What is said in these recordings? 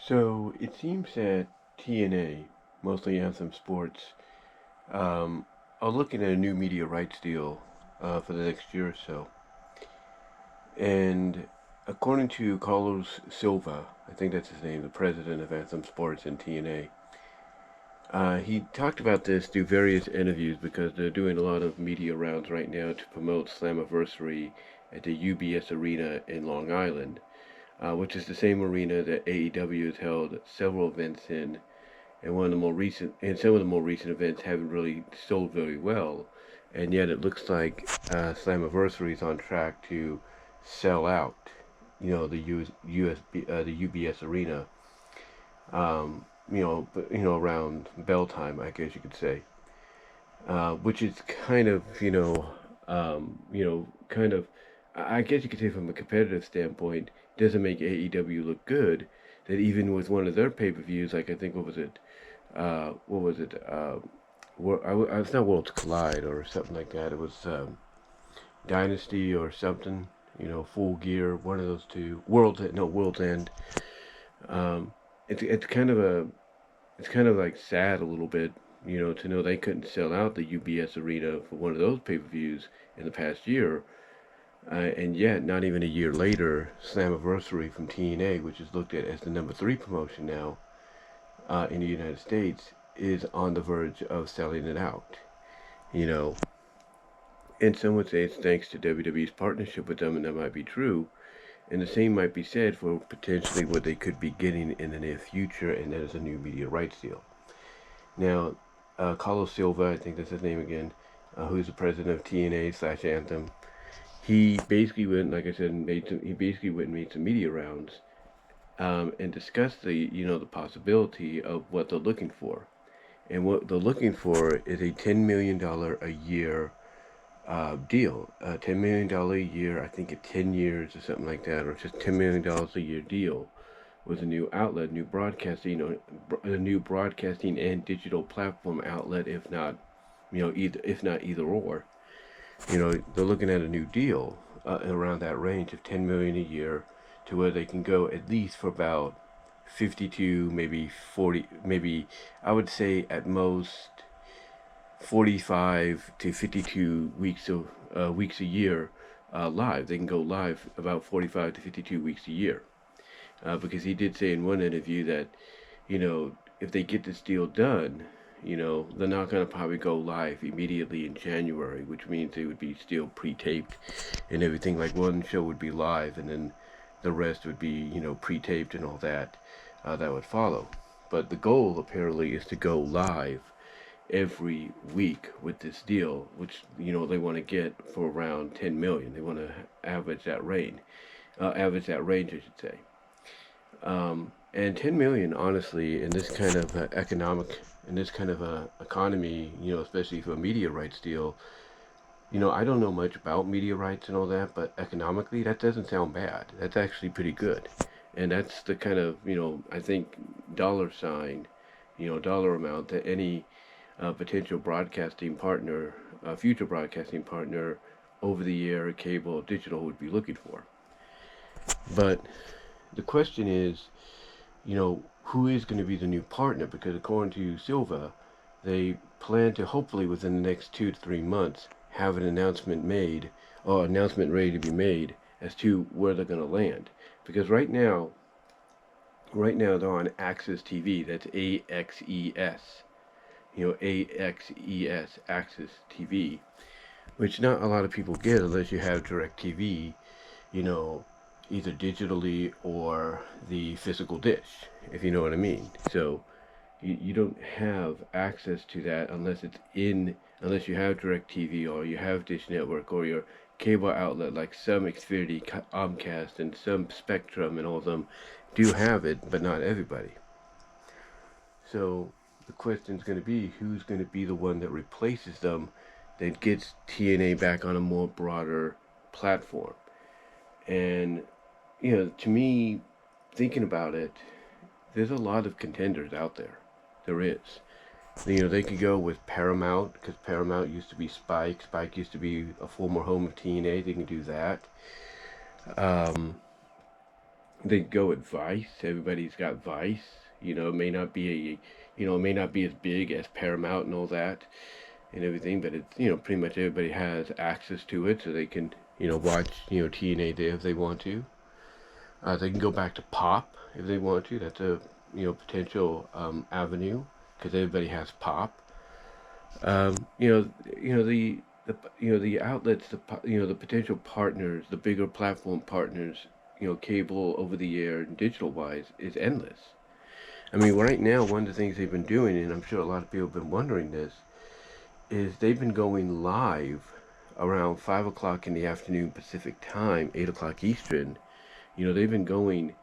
So it seems that TNA, mostly Anthem Sports, um, are looking at a new media rights deal for the next year or so. And according to Carlos Silva, I think that's his name, the president of Anthem Sports and TNA, he talked about this through various interviews because they're doing a lot of media rounds right now to promote Slammiversary at the UBS Arena in Long Island, which is the same arena that AEW has held several events in, and some of the more recent events haven't really sold very well, and yet it looks like Slammiversary is on track to sell out. The UBS Arena. Around bell time, I guess you could say, which is kind of, kind of, I guess you could say from a competitive standpoint, doesn't make AEW look good. That even with one of their pay-per-views, like I think what was it, what was it? It's not Worlds Collide or something like that. It was Dynasty or something. Full Gear, one of those two. World's End. Um, it's kind of like sad a little bit, to know they couldn't sell out the UBS Arena for one of those pay-per-views in the past year, and yet not even a year later, Slammiversary from TNA, which is looked at as the number three promotion now in the United States, is on the verge of selling it out. You know, and some would say it's thanks to WWE's partnership with them, and that might be true. And the same might be said for potentially what they could be getting in the near future, and that is a new media rights deal. Now, Carlos Silva, I think that's his name again, who's the president of TNA/Anthem, he basically went, like I said, he basically went and made some media rounds, and discussed the possibility of what they're looking for. And what they're looking for is a $10 million a year deal. $10 million a year, I think at 10 years or something like that, or just $10 million a year deal with a new outlet, new broadcasting, a new broadcasting and digital platform outlet, if not either or. They're looking at a new deal around that range of 10 million a year, to where they can go at least for about 52, maybe 40, maybe I would say at most 45 to 52 weeks a year live. They can go live about 45 to 52 weeks a year. Because he did say in one interview that, if they get this deal done, they're not going to probably go live immediately in January, which means they would be still pre-taped and everything. Like one show would be live, and then the rest would be, pre-taped and all that. That would follow. But the goal apparently is to go live every week with this deal, which they want to get for around 10 million. They want to average that range. I should say. And 10 million, honestly, in this kind of in this kind of economy, especially for a media rights deal, I don't know much about media rights and all that, but economically, that doesn't sound bad. That's actually pretty good. And that's the kind of, I think, dollar sign, dollar amount that any potential broadcasting partner, future broadcasting partner, over the air, cable, digital would be looking for. But the question is, who is going to be the new partner? Because according to Silva, they plan to hopefully within the next 2 to 3 months have an announcement made, or announcement ready to be made, as to where they're going to land. Because right now they're on Access TV. That's AXES. AXES, Access TV, which not a lot of people get unless you have DirecTV, either digitally or the physical dish, if you know what I mean. So you don't have access to that unless you have DirecTV or you have Dish Network or your cable outlet, like some Xfinity, Comcast, and some Spectrum, and all of them do have it, but not everybody. So the question is going to be, who's going to be the one that replaces them, that gets TNA back on a more broader platform. And to me, thinking about it, there's a lot of contenders out there. There is. They could go with Paramount, because Paramount used to be Spike. Spike used to be a former home of TNA. They can do that. they go with Vice. Everybody's got Vice. It may not be it may not be as big as Paramount and all that and everything, but it's, pretty much everybody has access to it, so they can, watch, TNA there if they want to. They can go back to Pop if they want to. That's a, potential avenue because everybody has Pop. Um, you know, the outlets, the potential partners, the bigger platform partners, cable, over the air, and digital wise, is endless. I mean, right now, one of the things they've been doing, and I'm sure a lot of people have been wondering this, is they've been going live around 5 o'clock in the afternoon Pacific time, 8 o'clock Eastern. They've been going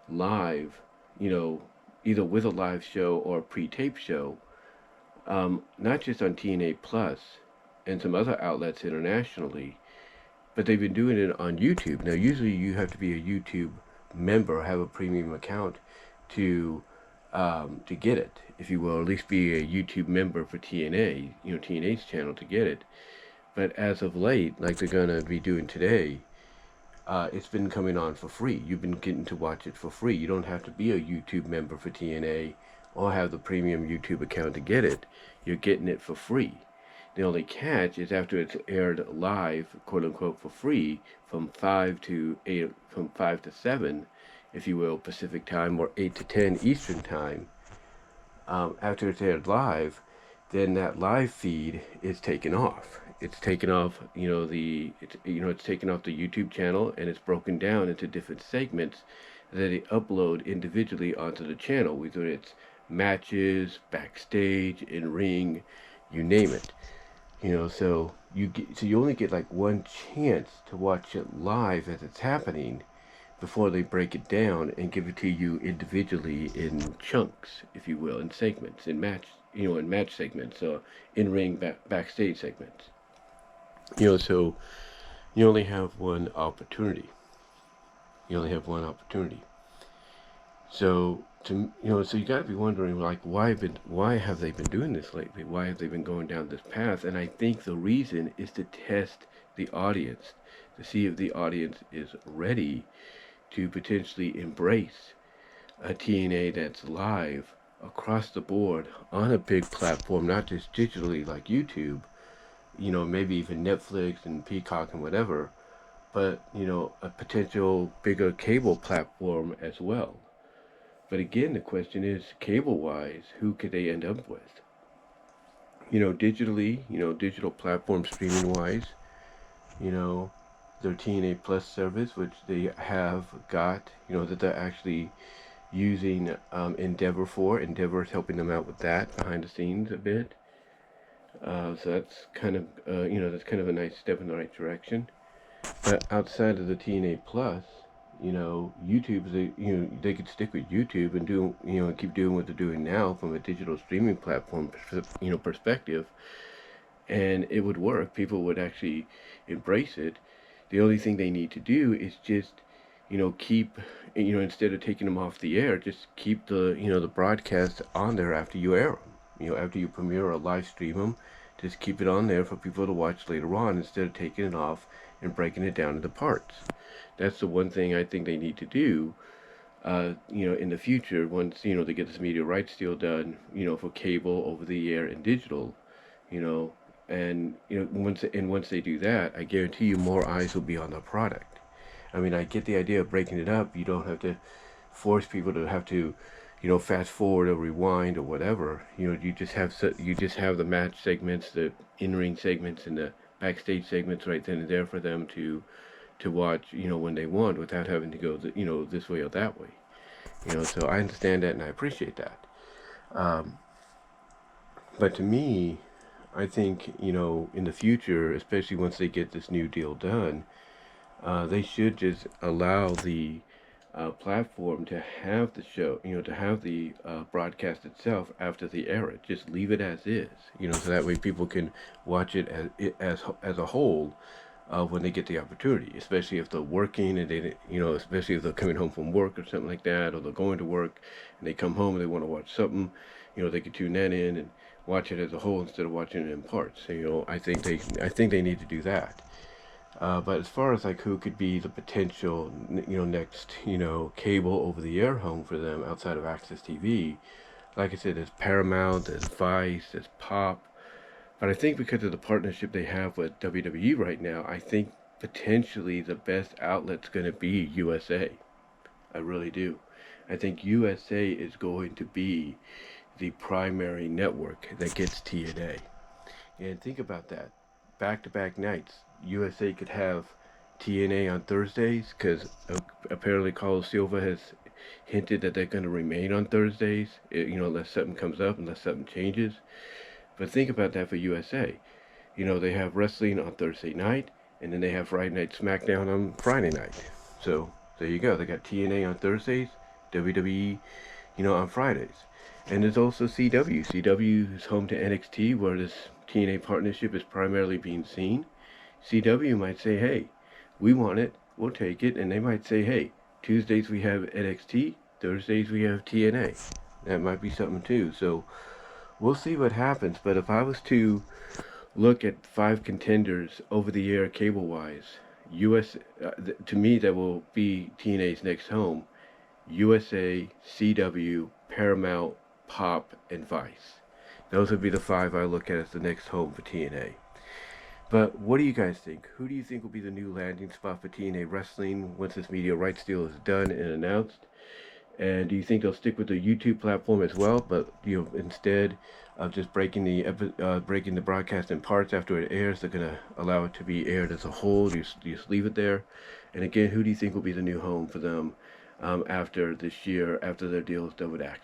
live, you know, either with a live show or a pre-tape show, not just on TNA Plus and some other outlets internationally, but they've been doing it on YouTube. Now, usually you have to be a YouTube member, have a premium account to get it, if you will, at least be a YouTube member for TNA, TNA's channel to get it. But as of late, like they're gonna be doing today, it's been coming on for free. You've been getting to watch it for free. You don't have to be a YouTube member for TNA or have the premium YouTube account to get it. You're getting it for free. The only catch is after it's aired live, quote unquote, for free from 5 to 7, if you will, Pacific time, or 8 to 10 Eastern time. After it's aired live, then that live feed is taken off. It's taken off, it's taken off the YouTube channel, and it's broken down into different segments that they upload individually onto the channel, whether it's matches, backstage, in ring, you name it. So you only get like one chance to watch it live as it's happening before they break it down and give it to you individually in chunks, if you will, in segments, in match segments, in ring backstage segments. So you only have one opportunity. You only have one opportunity. So so you got to be wondering, like, why have they been doing this lately? Why have they been going down this path? And I think the reason is to test the audience, to see if the audience is ready to potentially embrace a TNA that's live across the board on a big platform, not just digitally like YouTube, maybe even Netflix and Peacock and whatever, but, a potential bigger cable platform as well. But again, the question is, cable-wise, who could they end up with? Digitally, digital platform streaming-wise, their TNA Plus service, which they have got, that they're actually using Endeavor for. Endeavor is helping them out with that behind the scenes a bit. So that's kind of, that's kind of a nice step in the right direction. But outside of the TNA Plus, YouTube, they could stick with YouTube and do, keep doing what they're doing now from a digital streaming platform, perspective, and it would work. People would actually embrace it. The only thing they need to do is just, keep, instead of taking them off the air, just keep the broadcast on there after you air them. After you premiere or live stream them, just keep it on there for people to watch later on instead of taking it off and breaking it down into parts. That's the one thing I think they need to do, in the future, once, they get this media rights deal done, for cable, over the air, and digital, you know, and, once they do that, I guarantee you more eyes will be on the product. I mean, I get the idea of breaking it up. You don't have to force people to have to, fast forward or rewind or whatever. You just have the match segments, the in-ring segments, and the backstage segments right then and there for them to watch, when they want, without having to go, this way or that way. So I understand that and I appreciate that. Um, but to me, I think, in the future, especially once they get this new deal done, they should just allow the platform to have the show, to have the broadcast itself after the air it. Just leave it as is, so that way people can watch it as a whole when they get the opportunity, especially if they're working and they, especially if they're coming home from work or something like that, or they're going to work and they come home and they want to watch something, they could tune that in and watch it as a whole instead of watching it in parts. I think they need to do that. But as far as like who could be the potential, next, cable over-the-air home for them outside of Access TV, like I said, there's Paramount, there's Vice, there's Pop. But I think because of the partnership they have with WWE right now, I think potentially the best outlet's going to be USA. I really do. I think USA is going to be the primary network that gets TNA. And think about that. Back to back nights. USA could have TNA on Thursdays because apparently Carlos Silva has hinted that they're going to remain on Thursdays, unless something comes up, unless something changes. But think about that for USA. They have wrestling on Thursday night, and then they have Friday Night SmackDown on Friday night. So there you go. They got TNA on Thursdays, WWE, on Fridays. And there's also CW. CW is home to NXT, where this TNA partnership is primarily being seen. CW might say, hey, we want it, we'll take it. And they might say, hey, Tuesdays we have NXT, Thursdays we have TNA. That might be something too. So we'll see what happens. But if I was to look at 5 contenders over the air cable wise, to me that will be TNA's next home. USA, CW, Paramount, Pop, and Vice. Those would be the 5 I look at as the next home for TNA. But what do you guys think? Who do you think will be the new landing spot for TNA Wrestling once this media rights deal is done and announced? And do you think they'll stick with the YouTube platform as well, but instead of just breaking the broadcast in parts after it airs, they're gonna allow it to be aired as a whole? Do you just leave it there? And again, who do you think will be the new home for them after this year, after their deal is done with Access?